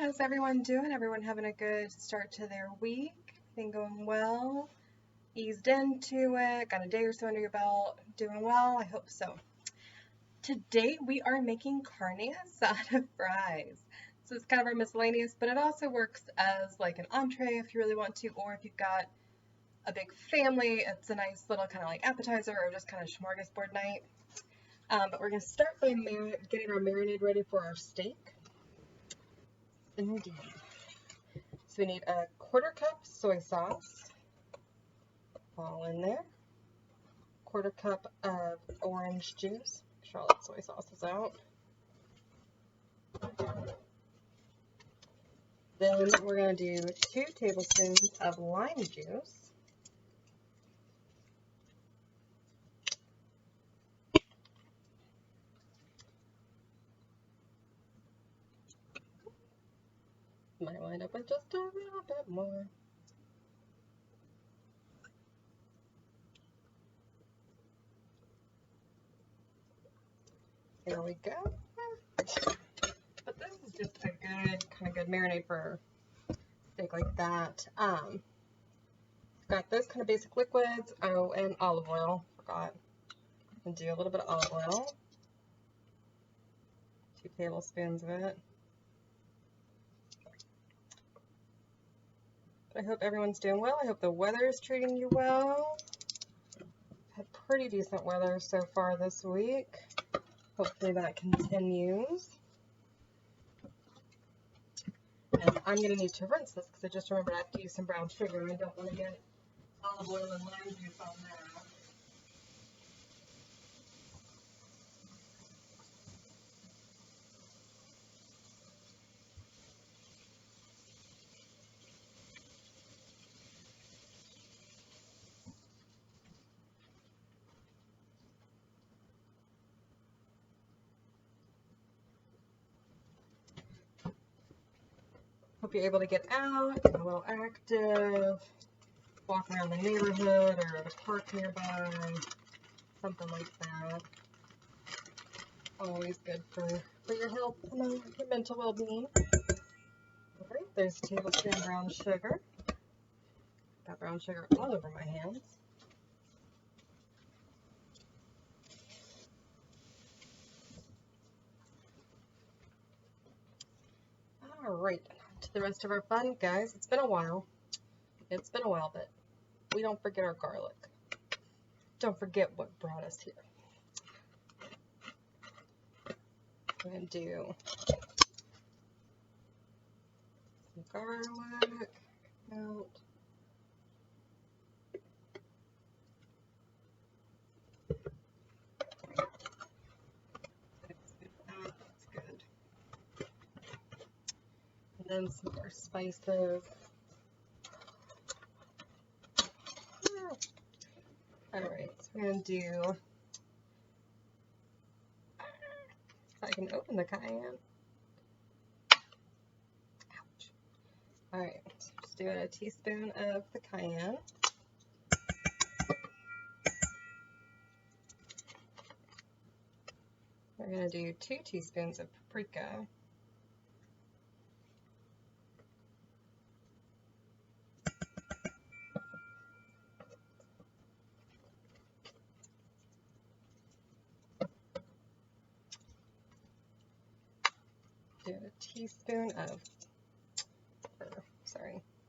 How's everyone doing? Everyone having a good start to their week? Everything going well? Eased into it? Got a day or so under your belt? Doing well? I hope so. Today we are making carne asada fries. So it's kind of our miscellaneous, but it also works as like an entree if you really want to, or if you've got a big family, it's a nice little kind of like appetizer or just kind of smorgasbord night. But we're going to start by getting our marinade ready for our steak. Indeed. So we need a 1/4 cup soy sauce, all in there. 1/4 cup of orange juice. Make sure all that soy sauce is out. Then we're going to do 2 tablespoons of lime juice. Might wind up with just a little bit more. There we go. But this is just a good marinade for steak like that. Got those kind of basic liquids. Oh, and olive oil. Forgot. And do a little bit of olive oil. 2 tablespoons of it. I hope everyone's doing well. I hope the weather is treating you well. Had pretty decent weather so far this week. Hopefully that continues. And I'm going to need to rinse this because I just remembered I have to use some brown sugar. I don't want to get olive oil and lime juice on that. Hope you're able to get out, get a little active, walk around the neighborhood or at a park nearby, something like that. Always good for your health and your mental well-being. Alright, there's a tablespoon brown sugar. Got brown sugar all over my hands. Alright, to the rest of our fun, guys. It's been a while. But we don't forget our garlic. Don't forget what brought us here. We're going to do some garlic out. That's good. And then some more spices. Alright, so we're going to do, if I can open the cayenne. Ouch. Alright, so just doing a teaspoon of the cayenne. We're going to do 2 teaspoons of paprika. Do a teaspoon of,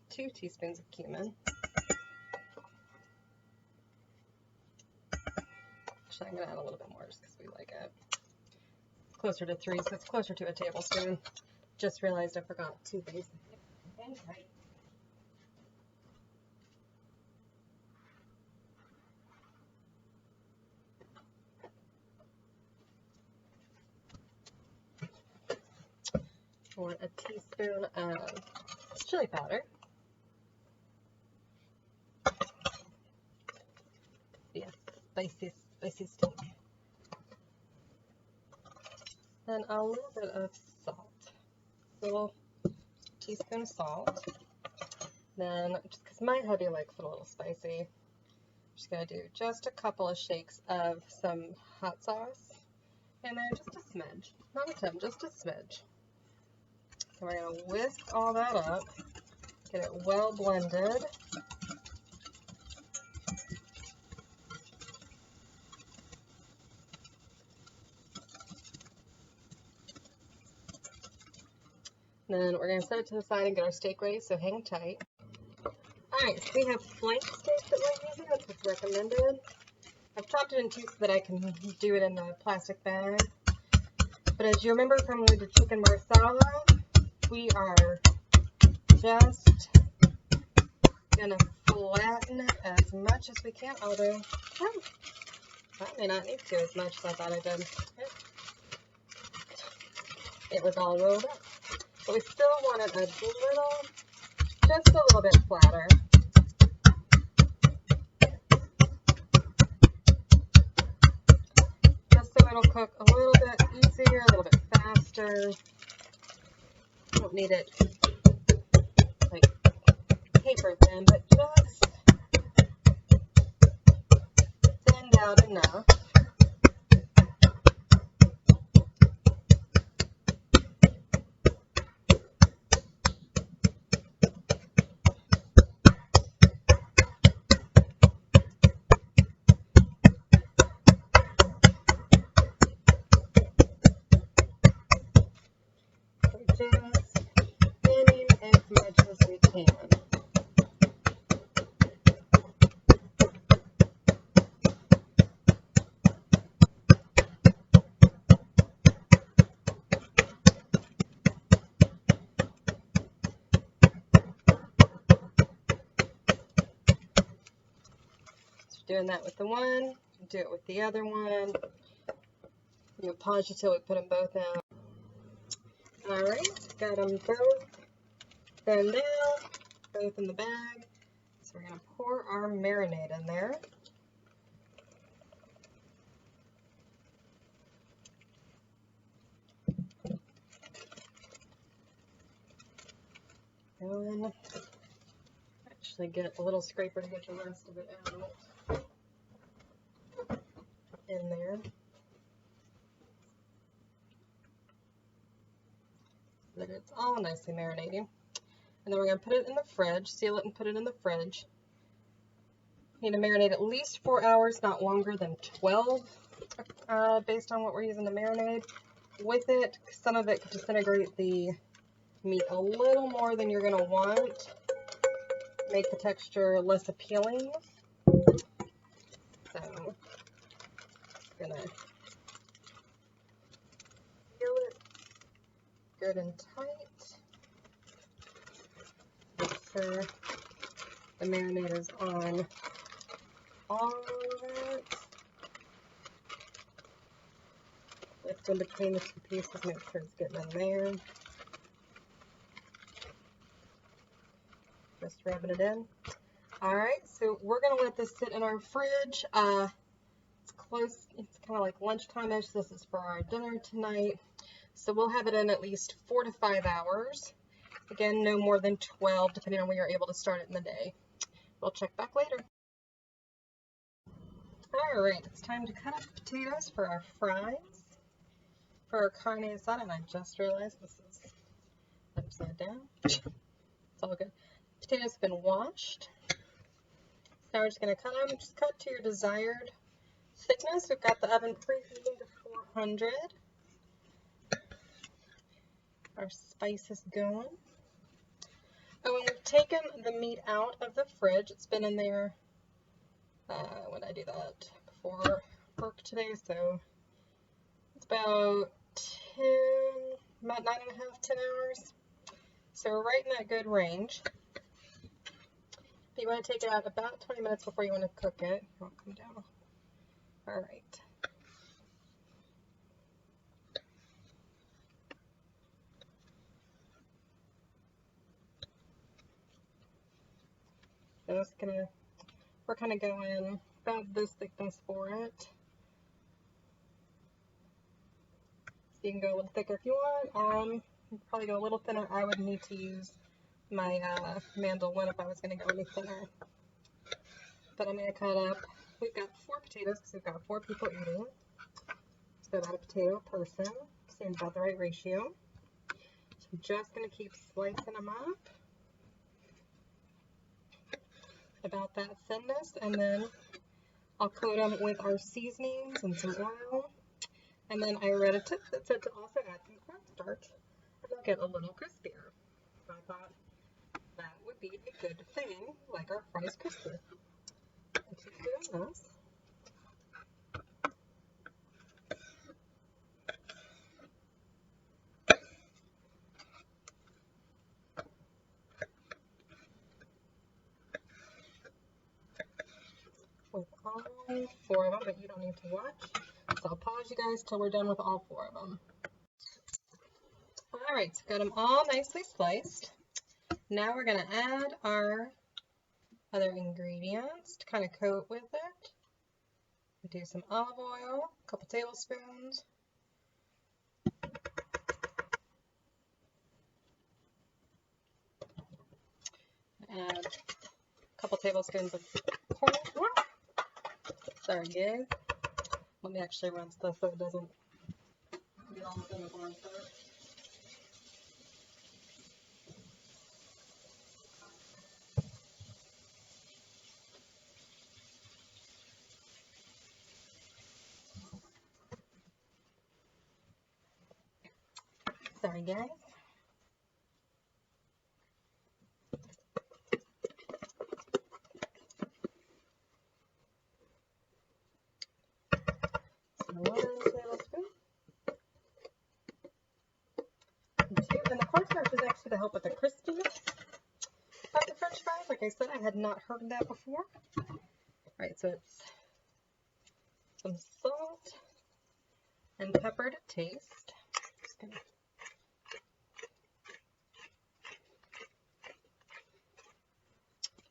2 teaspoons of cumin. Actually, I'm going to add a little bit more just because we like it. It's closer to 3, so it's closer to a tablespoon. Just realized I forgot 2 things. Okay. I want a teaspoon of chili powder. Yes, spicy steak. Then a little bit of salt. A little teaspoon of salt. Then, just because my hubby likes it a little spicy, I'm just going to do just a couple of shakes of some hot sauce. And then just a smidge. Not a ton, just a smidge. So we're going to whisk all that up, get it well blended. Then we're going to set it to the side and get our steak ready, so hang tight. Alright, so we have flank steak that we're using, that's what's recommended. I've chopped it in two so that I can do it in the plastic bag. But as you remember from when we did chicken marsala, we are just going to flatten it as much as we can, although that may not need to go as much as I thought I did. It was all rolled up. But we still want it just a little bit flatter. Just so it'll cook a little bit easier, a little bit faster. Don't need it like paper thin, but just thinned out enough. Just thinning as much as we can. So doing that with the one, do it with the other one. You'll pause until we put them both out. Alright, got them both thinned out, both in the bag. So we're going to pour our marinade in there. And actually get a little scraper to get the rest of it out in there. So that it's all nicely marinating. And then we're going to put it in the fridge, seal it and put it in the fridge. You need to marinate at least 4 hours, not longer than 12, based on what we're using to marinate. With it, some of it could disintegrate the meat a little more than you're going to want, make the texture less appealing. So, I'm going to seal it good and tight. Make sure the marinade is on all of it. Lift in between the two pieces, make sure it's getting in there. Just rubbing it in. Alright, so we're going to let this sit in our fridge. It's close, it's kind of like lunchtime-ish. This is for our dinner tonight. So we'll have it in at least 4 to 5 hours. Again, no more than 12, depending on when you're able to start it in the day. We'll check back later. Alright, it's time to cut up potatoes for our fries. For our carne asada, and I just realized this is upside down. It's all good. Potatoes have been washed. Now we're just going to cut them. Just cut to your desired thickness. We've got the oven preheating to 400. Our spice is going. And when we've taken the meat out of the fridge, it's been in there, when did I do that? Before work today, so it's about 9.5, 10 hours. So we're right in that good range. You want to take it out about 20 minutes before you want to cook it. It won't come down. Alright. We're kind of going about this thickness for it. So you can go a little thicker if you want. You can probably go a little thinner. I would need to use my mandolin if I was going to go any thinner. But I'm going to cut up. We've got 4 potatoes because we've got 4 people eating. So about a potato per person. Seems about the right ratio. I'm just going to keep slicing them up about that thinness, and then I'll coat them with our seasonings and some oil. And then I read a tip that said to also add some cornstarch, and they'll get a little crispier. So I thought that would be a good thing, like our fries crispier. And keep doing this. With all 4 of them, but you don't need to watch. So I'll pause you guys till we're done with all 4 of them. Alright, so got them all nicely sliced. Now we're going to add our other ingredients to kind of coat with it. Do some olive oil, a couple tablespoons. Add a couple tablespoons of cornstarch. Sorry guys. Let me actually rinse this so it doesn't get all in the cornstarch. Sorry guys. So 1 tablespoon. And 2. And the cornstarch is actually to help with the crispiness of the French fries. Like I said, I had not heard of that before. Alright, so it's some salt and pepper to taste. Just gonna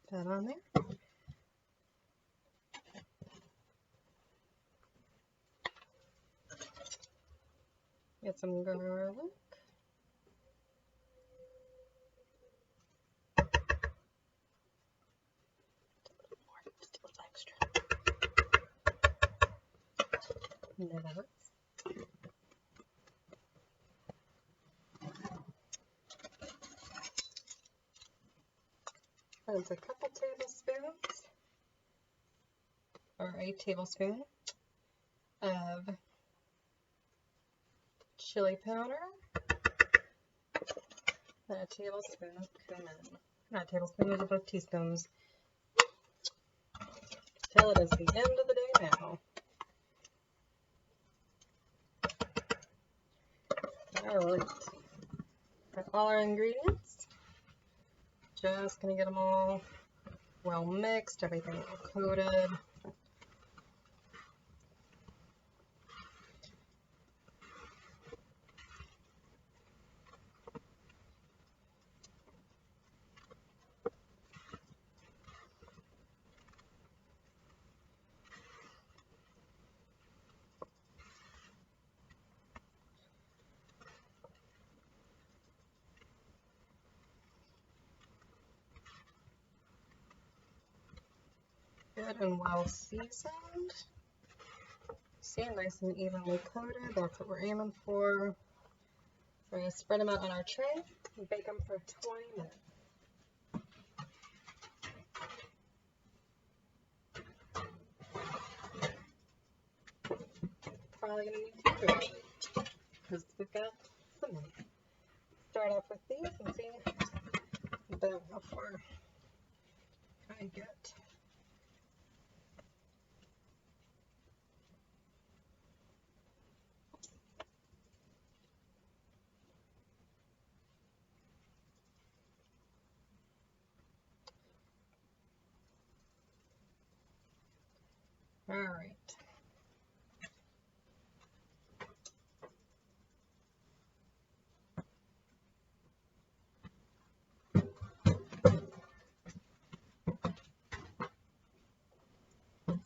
put that on there. Get some garlic. Just a little extra. Never hurts. That's a couple tablespoons, or a tablespoon of chili powder, and a tablespoon of cumin. Not a tablespoon, those are both teaspoons. Till it is the end of the day now. Alright, got all our ingredients. Just gonna get them all well mixed, everything all coated. Good and well seasoned. See, nice and evenly coated. That's what we're aiming for. We're going to spread them out on our tray and bake them for 20 minutes. Probably going to need 2 trays because we've got some minutes. Start off with these and see about how far I get. All right.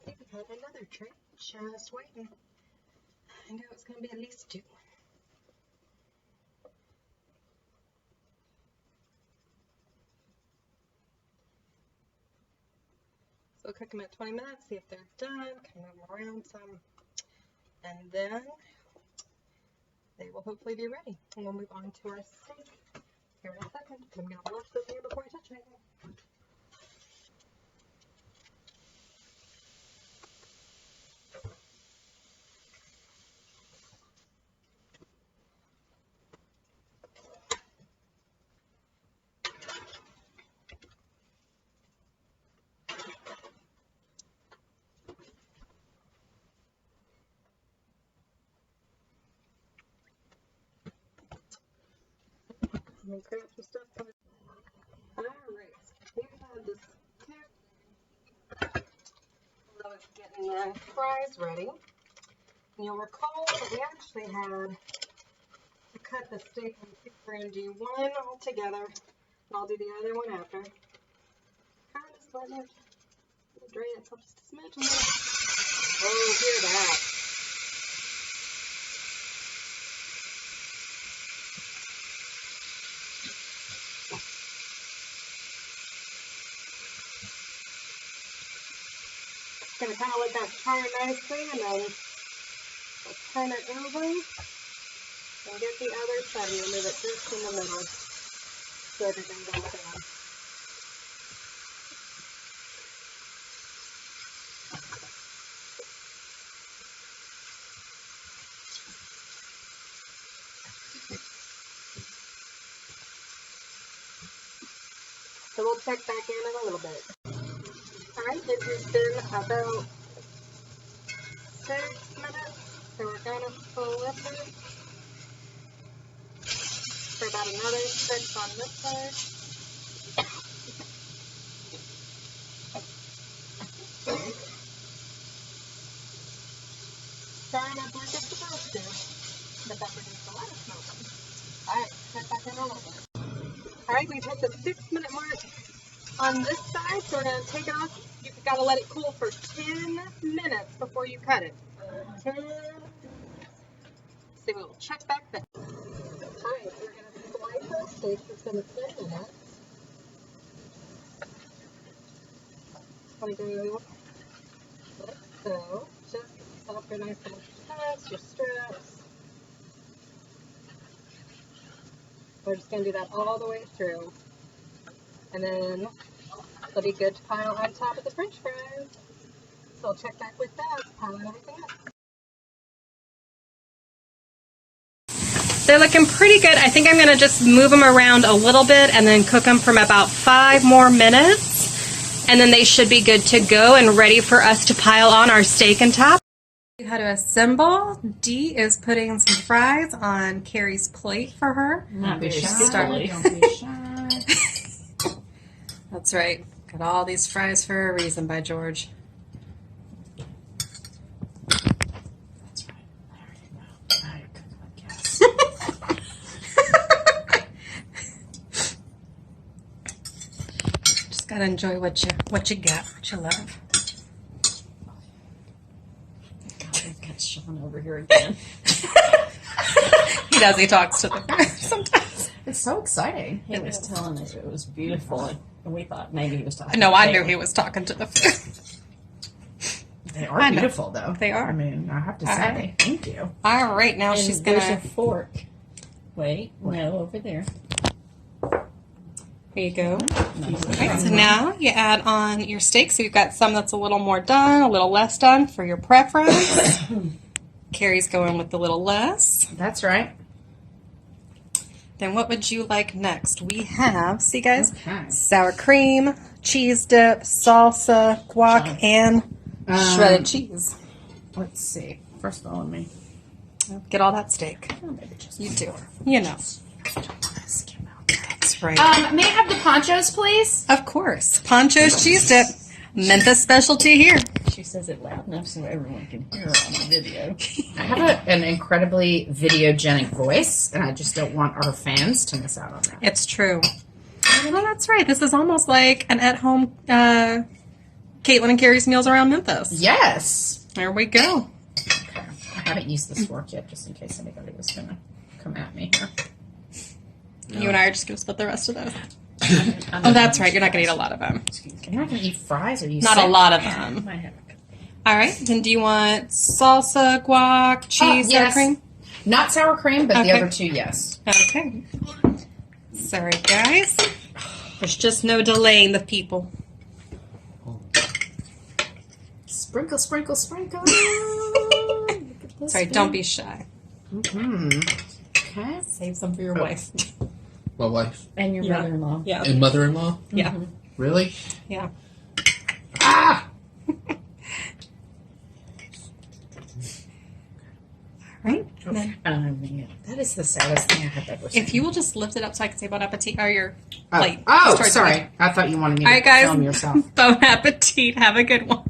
See, we got another tray just waiting. I know it's going to be at least 2. So cook them at 20 minutes, see if they're done, kind of move them around some, and then they will hopefully be ready. And we'll move on to our steak here in a second. I'm going to wash this here before I touch anything. Let me grab some stuff. Alright, we have this I was getting the fries ready. And you'll recall that we actually had to cut the steak in two. We're going to do one all together, and I'll do the other one after. Kind of just letting it drain itself just a smidge. Oh, hear that. Gonna kind of let that char nicely, and then we'll turn it over and get the other side. We'll move it just in the middle so everything goes down. So we'll check back in a little bit. Alright, it has been about 6 minutes, so we're going to flip it for about another 6 on this side. Trying to work it supposed to, but that produced a lot of smoke. Alright, check back in a little bit. Alright, we've hit the 6-minute mark on this side, so we're going to take it off. You've got to let it cool for 10 minutes before you cut it. 10 minutes. So we'll check back then. Alright, we're going to slice our steak for some 10 minutes. I'm going to do like so. Just set up your nice little cuts, your strips. We're just going to do that all the way through. And then it'll be good to pile on top of the french fries. So I'll check back with that, piling everything up. They're looking pretty good. I think I'm going to just move them around a little bit and then cook them from about 5 more minutes. And then they should be good to go and ready for us to pile on our steak and top. How to assemble. Dee is putting some fries on Carrie's plate for her. Don't be shy. Don't be shy. That's right. Got all these fries for a reason by George. That's right. There you go. Now you're cooking like gas. Just gotta enjoy what you got, what you love. God, I've got Sean over here again. He does. He talks to the fries sometimes. It's so exciting. He was telling us it was beautiful, and we thought maybe he was talking. No, I knew he was talking to the food. They are beautiful, though. They are. I mean, I have to say, thank you. All right, now And she's there's gonna. a fork. Wait, no, over there. There you go. Nice. All right, so now you add on your steak. So you've got some that's a little more done, a little less done for your preference. Carrie's going with the little less. That's right. Then what would you like next? We have, see guys, Okay. sour cream, cheese dip, salsa, guac, and shredded cheese. Let's see. First of all, let me Get all that steak. oh, maybe just You do. You know. skim out. That's right. May I have the ponchos, please? Of course. Poncho's cheese dip. Memphis specialty here. She says it loud enough so everyone can hear her on the video. I have an incredibly videogenic voice, and I just don't want our fans to miss out on that. It's true. Well, that's right. This is almost like an at-home Kaitlin and Carrie's Meals Around Memphis. Yes. There we go. Okay. I haven't used this fork yet, just in case anybody was going to come at me here. You and I are just going to split the rest of those. Oh, that's right. You're not going to eat a lot of them. You're not going to eat fries, or you Not a lot of them. Might have a couple. All right. Then do you want salsa, guac, cheese, sour yes. cream? Not sour cream, but the Okay. other two, yes. Okay. Sorry, guys. There's just no delaying the people. Sprinkle, sprinkle, sprinkle. Look at this Sorry, big- don't be shy. Okay. Save some for your wife. My wife And your Yeah. mother-in-law. Yeah. and mother-in-law. Yeah. Really? Yeah. Ah! Right? And then Man, that is the saddest thing I have ever seen. if you will just lift it up so I can say bon appetit or your Oh, plate. oh Start sorry. I thought you wanted me to All right, guys. film yourself. Bon appetit. Have a good one.